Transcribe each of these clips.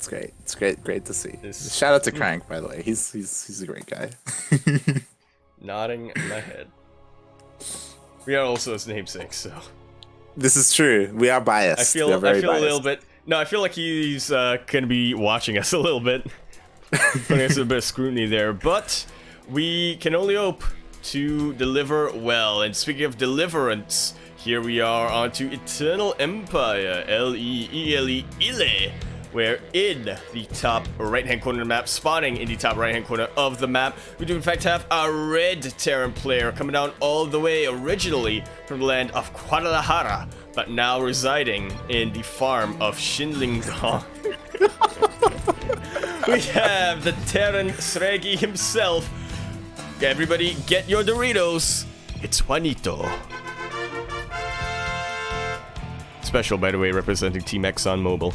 It's great. It's great to see. Shout out to Crank, by the way. He's a great guy. Nodding my head. We are also his namesake, so. This is true. We are biased. I feel biased. a little bit. No, I feel like he's gonna be watching us a little bit, putting us a bit of scrutiny there. But we can only hope to deliver well. And speaking of deliverance, here we are onto Eternal Empire, L-E-E-L-E, Ile, where in the top right-hand corner of the map, spawning in the top right-hand corner of the map, we do in fact have a red Terran player coming down all the way originally from the land of Guadalajara, but now residing in the farm of Shinlingdong. We have the Terran Sregi himself. Everybody get your Doritos. It's Juanito. SpeCial, by the way, representing Team X on mobile.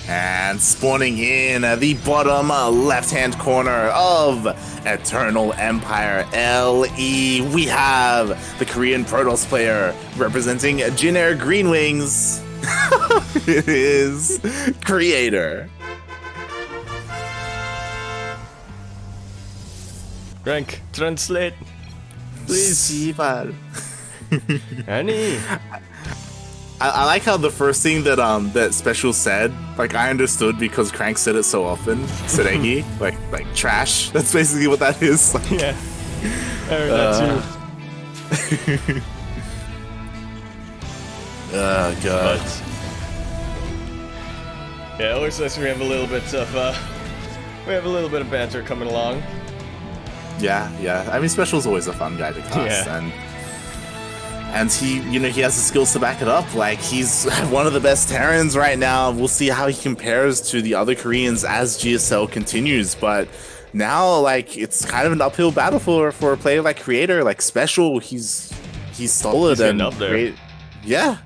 And spawning in the bottom left-hand corner of Eternal Empire LE, we have the Korean Protoss player representing Jin Air Green Wings. It is Creator. Rank, translate, please. Sival. Annie. I like how the first thing that that SpeCial said, like I understood because Crank said it so often. Seregi, like trash. That's basically what that is. Like, yeah, I heard that too. Oh god. But, yeah, it looks like we have a little bit of banter coming along. Yeah. I mean, SpeCial's always a fun guy to cast, and he, he has the skills to back it up. Like, he's one of the best Terrans right now. We'll see how he compares to the other Koreans as GSL continues. But now, like, it's kind of an uphill battle for a player like Creator, like SpeCial. He's solid and up there. Great. Yeah.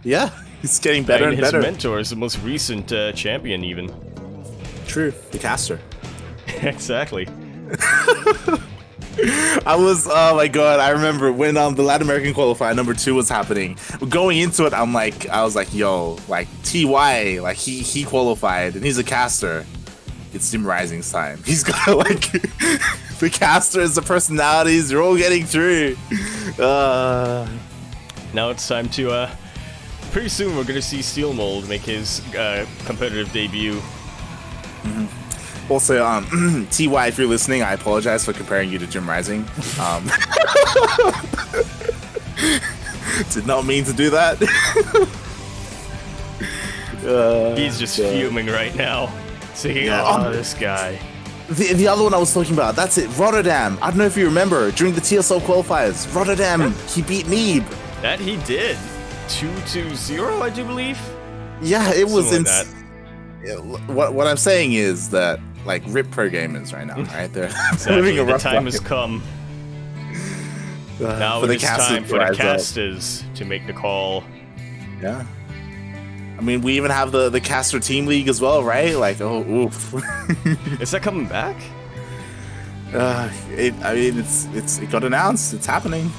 He's getting better and better. His mentor is the most recent champion, even. True, the caster. Exactly. Oh my god, I remember when the Latin American qualifier number 2 was happening. Going into it, I was like, yo, like TY, like he qualified and he's a caster. It's Dim Rising's time. He's got like the casters, the personalities, they're all getting through. Now it's time to pretty soon we're gonna see Steel Mold make his competitive debut. Also, TY, if you're listening, I apologize for comparing you to Jim Rising. Did not mean to do that. He's just fuming right now. Thinking, this guy. The other one I was talking about, that's it, Rotterdam. I don't know if you remember, during the TSL qualifiers, Rotterdam, he beat Neeb. That he did. 2-0, I do believe? Yeah, it was insane. What I'm saying is that, like, rip pro gamers right now, right? They're exactly. living a rough The time has come. Now it is time for the casters to make the call. Yeah. I mean, we even have the caster team league as well, right? Like, oh, oof. Is that coming back? It got announced. It's happening.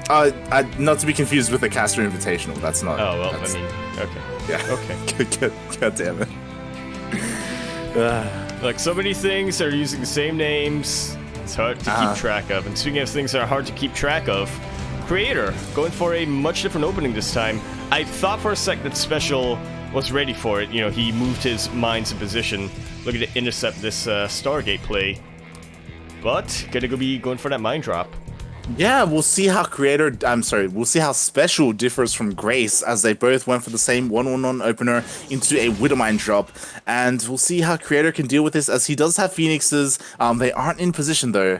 Not to be confused with the caster invitational. That's not. Oh well, I mean, okay. Yeah. Okay. God damn it. Like, so many things are using the same names. It's hard to keep track of. And speaking of things that are hard to keep track of, Creator going for a much different opening this time. I thought for a sec that SpeCial was ready for it. He moved his mines in position, looking to intercept this Stargate play. But gonna be going for that mine drop. Yeah, we'll see how we'll see how SpeCial differs from Grace, as they both went for the same 1-1-1 opener into a Widowmine drop, and we'll see how Creator can deal with this, as he does have Phoenixes. They aren't in position though.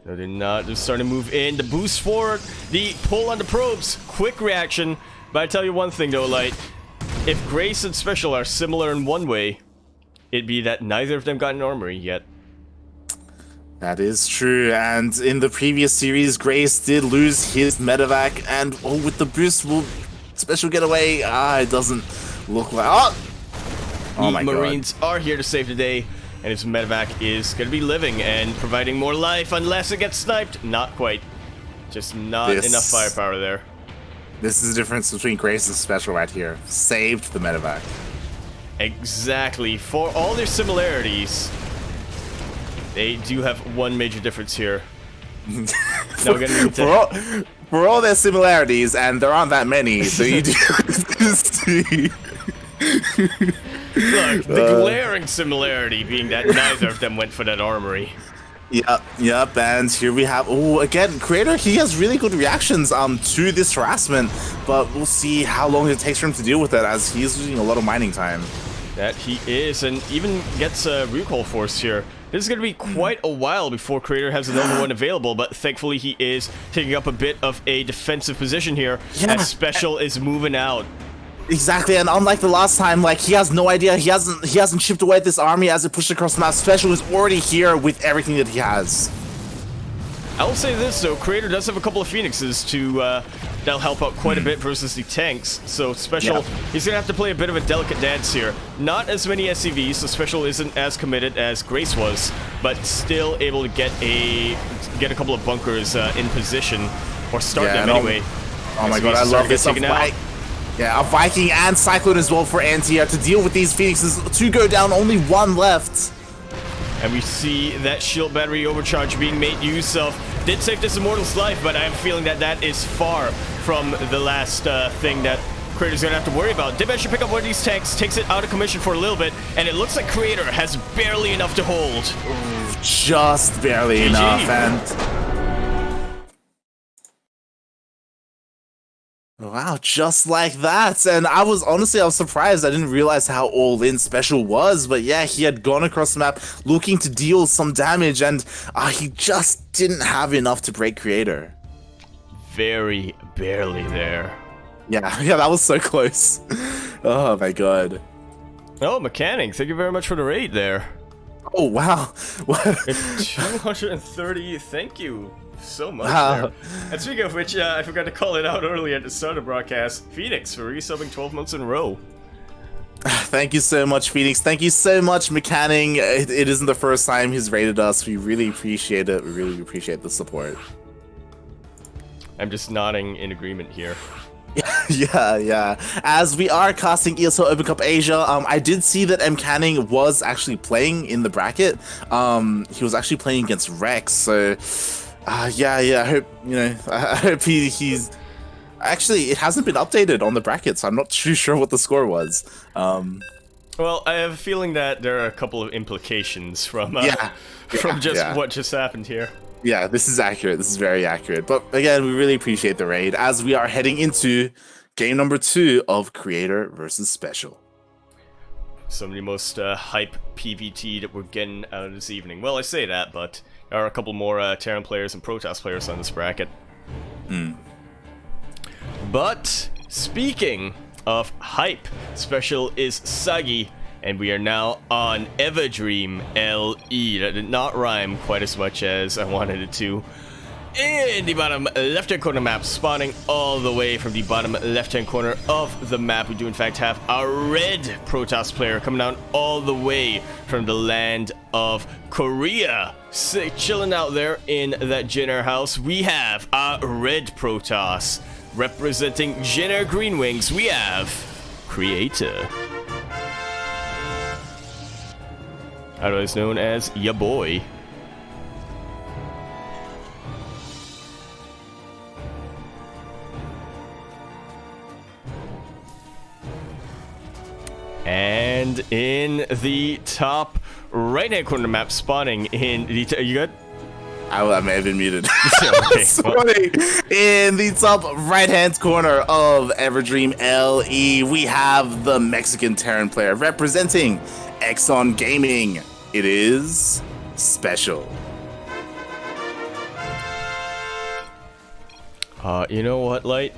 No, they're not. They're starting to move in. The boost forward, the pull on the probes, quick reaction. But I tell you one thing though, Light, if Grace and SpeCial are similar in one way, it'd be that neither of them got an armory yet. That is true, and in the previous series, Grace did lose his medevac, and with the boost, will SpeCial get away? It doesn't look like. Oh my god. The Marines are here to save the day, and his medevac is going to be living and providing more life unless it gets sniped. Not quite. Just not enough firepower there. This is the difference between Grace and SpeCial right here. Saved the medevac. Exactly. For all their similarities, they do have one major difference here. Now we're gonna need to... for all their similarities, and there aren't that many, so you do see. Look, the glaring similarity being that neither of them went for that armory. Yep, and here we have, oh, again, Creator, he has really good reactions to this harassment, but we'll see how long it takes for him to deal with it, as he's losing a lot of mining time. That he is, and even gets a recall force here. This is going to be quite a while before Creator has another one available, but thankfully he is taking up a bit of a defensive position here, as SpeCial is moving out. Exactly, and unlike the last time, like, he has no idea, he hasn't chipped away at this army as it pushed across the map. SpeCial is already here with everything that he has. I will say this though, Creator does have a couple of Phoenixes to that'll help out quite a bit versus the tanks. So SpeCial, he's gonna have to play a bit of a delicate dance here. Not as many SCVs, so SpeCial isn't as committed as Grace was, but still able to get a couple of bunkers in position, or start them anyway. Oh my god, I love this. Yeah, a Viking and Cyclone as well for Anti-Air to deal with these Phoenixes. To go down, only one left. And we see that shield battery overcharge being made use of. Did save this Immortal's life, but I have a feeling that that is far from the last thing that Creator's gonna have to worry about. Did manage to pick up one of these tanks, takes it out of commission for a little bit, and it looks like Creator has barely enough to hold. Just barely enough, and... Wow, just like that. And I was surprised. I didn't realize how all in SpeCial was, but yeah, he had gone across the map looking to deal some damage, and he just didn't have enough to break Creator. Very barely there. Yeah, that was so close. Oh my god. Oh, Mechanic, thank you very much for the raid there. Oh wow. It's 230, thank you so much. Wow. And speaking of which, I forgot to call it out earlier at the start of the broadcast. Phoenix for resubbing 12 months in a row. Thank you so much, Phoenix. Thank you so much, Mechanic. It isn't the first time he's raided us. We really appreciate it. We really appreciate the support. I'm just nodding in agreement here. Yeah. As we are casting ESL Open Cup Asia, I did see that Mcanning was actually playing in the bracket. He was actually playing against Rex, so yeah. I hope I hope he's actually, it hasn't been updated on the bracket, so I'm not too sure what the score was. Well, I have a feeling that there are a couple of implications from what just happened here. Yeah, this is accurate. This is very accurate. But again, we really appreciate the raid as we are heading into game number 2 of Creator versus SpeCial. Some of the most hype PvT that we're getting out of this evening. Well, I say that, but there are a couple more Terran players and Protoss players on this bracket. But speaking of hype, SpeCial is Sagi, and we are now on Everdream LE. That did not rhyme quite as much as I wanted it to. In the bottom left-hand corner map, spawning all the way from the bottom left-hand corner of the map, we do in fact have a red Protoss player coming down all the way from the land of Korea. Chilling out there in that Jinner house, we have a red Protoss. Representing Jinner Green Wings, we have Creator, otherwise known as ya boy. And in the top right-hand corner of the map, spawning in the... you good? I may have been muted. Okay, Sorry. In the top right-hand corner of Everdream LE, we have the Mexican Terran player representing Exxon Gaming. It is SpeCial. You know what, Light?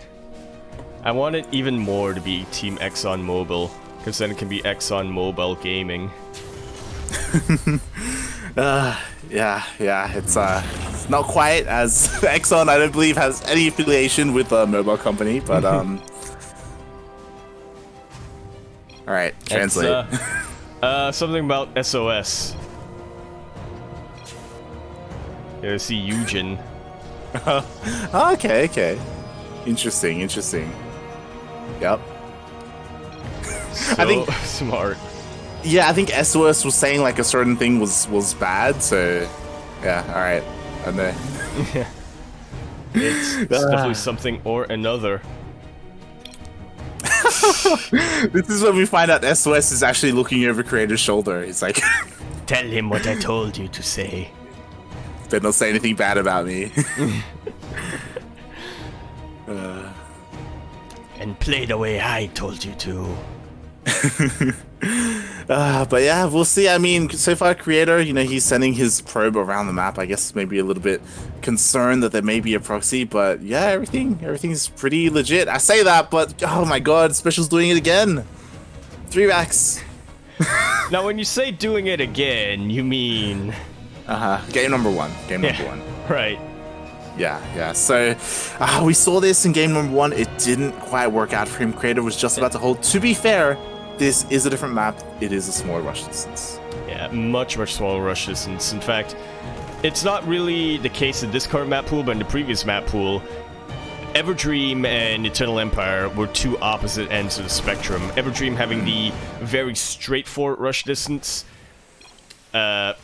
I want it even more to be Team Exxon Mobil, because then it can be Exxon Mobile Gaming. Yeah, it's not quite as Exxon, I don't believe, has any affiliation with a mobile company, but alright, translate. Something about SOS. Yeah, see Eugen. Okay. Interesting. Yep. So I think smart. Yeah, I think SOS was saying like a certain thing was bad, so yeah, alright. I know. It's definitely something or another. This is when we find out SOS is actually looking over Creator's shoulder. He's like, Tell him what I told you to say. Then don't say anything bad about me. And play the way I told you to. But yeah, we'll see. I mean, so far, Creator, he's sending his probe around the map. I guess maybe a little bit concerned that there may be a proxy, but yeah, everything's pretty legit. I say that, but oh my god, SpeCial's doing it again. 3 racks. Now, when you say doing it again, you mean... Game number one. Number one. Right. Yeah. So, we saw this in game number 1. It didn't quite work out for him. Creator was just about to hold. To be fair, this is a different map. It is a smaller rush distance. Yeah, much smaller rush distance. In fact, it's not really the case in this current map pool, but in the previous map pool, Everdream and Eternal Empire were 2 opposite ends of the spectrum. Everdream having the very straightforward rush distance. Yeah,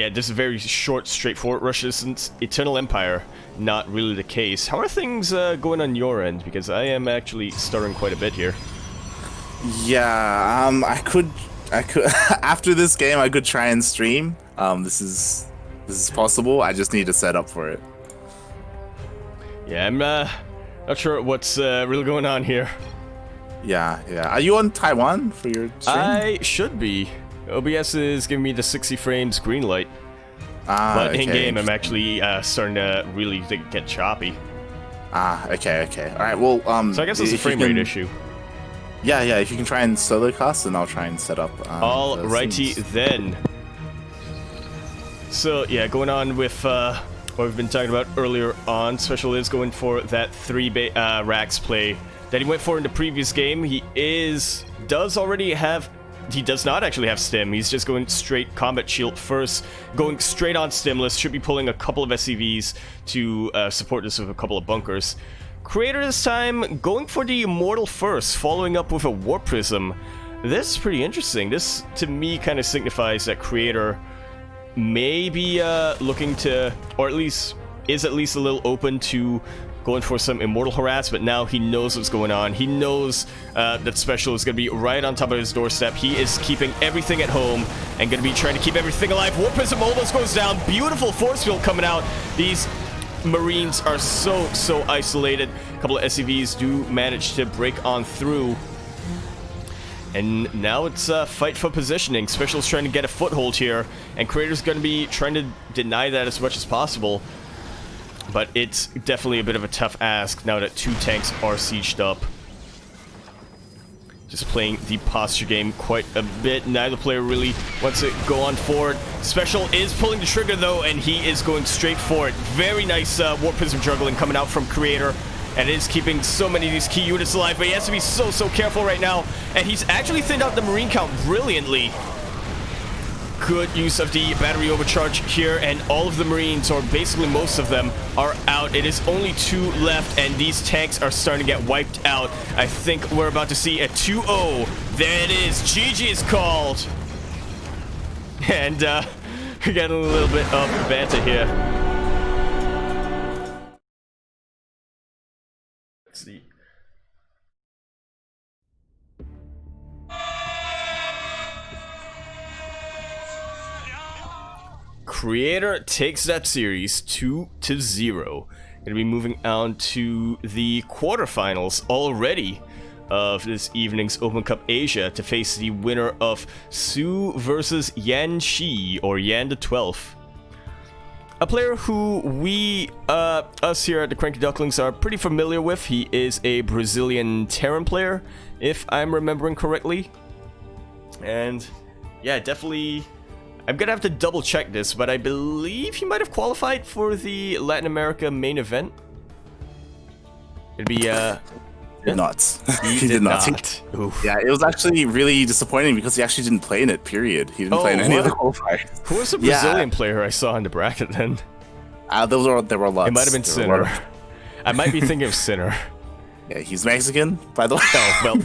just a very short, straightforward rush distance. Eternal Empire, not really the case. How are things going on your end? Because I am actually stuttering quite a bit here. Yeah, I could after this game I could try and stream. This is possible. I just need to set up for it. Yeah, I'm not sure what's really going on here. Yeah. Are you on Taiwan for your stream? I should be. OBS is giving me the 60 frames green light. But in game, I'm actually starting to really get choppy. Okay. All right. Well, so I guess it's a frame rate issue. Yeah. If you can try and solo cast, then I'll try and set up. Alrighty then. So yeah, going on with what we've been talking about earlier on, SpeCial is going for that 3 racks play that he went for in the previous game. He does not actually have stim. He's just going straight combat shield first, going straight on stimless. Should be pulling a couple of SCVs to support this with a couple of bunkers. Creator this time going for the Immortal first, following up with a Warp Prism. This is pretty interesting. This, to me, kind of signifies that Creator may be looking to, or at least is a little open to going for some Immortal harass, but now he knows what's going on. He knows that SpeCial is going to be right on top of his doorstep. He is keeping everything at home and going to be trying to keep everything alive. Warp Prism almost goes down. Beautiful force field coming out. These Marines are so isolated. A couple of SCVs do manage to break on through. And now it's a fight for positioning. SpeCial's trying to get a foothold here, and Creator's going to be trying to deny that as much as possible. But it's definitely a bit of a tough ask now that 2 tanks are sieged up. Just playing the posture game quite a bit. Neither player really wants to go on forward. SpeCial is pulling the trigger though, and he is going straight for it. Very nice Warp Prism juggling coming out from Creator. And it is keeping so many of these key units alive, but he has to be so careful right now. And he's actually thinned out the Marine count brilliantly. Good use of the battery overcharge here, and all of the Marines, or basically most of them, are out. It is only 2 left, and these tanks are starting to get wiped out. I think we're about to see a 2-0. There it is. GG is called. And we're getting a little bit of banter here. Let's see. Creator takes that series 2-0. Gonna be moving on to the quarterfinals already of this evening's Open Cup Asia to face the winner of Su versus Yan Shi, or Yan the 12th. A player who us here at the CranKy Ducklings are pretty familiar with. He is a Brazilian Terran player, if I'm remembering correctly. And yeah, definitely, I'm gonna have to double check this, but I believe he might have qualified for the Latin America main event. It'd be Nuts. He did not. Yeah, it was actually really disappointing because he actually didn't play in it, period. He didn't play in any of the qualifiers. Who was the Brazilian player I saw in the bracket then? There were lots. It might have been Sinner. I might be thinking of Sinner. Yeah, he's Mexican, by the way. Oh, well.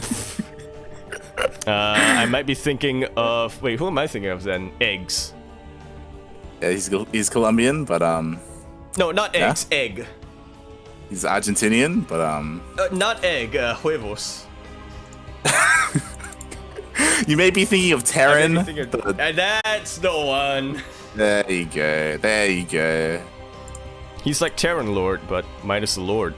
I might be thinking of... Wait, who am I thinking of then? Eggs. Yeah, he's Colombian, but No, not eggs, egg. he's Argentinian, but Not egg, huevos. you may be thinking of Terran. That's the one. There you go. There you go. He's like Terran Lord, but minus the Lord.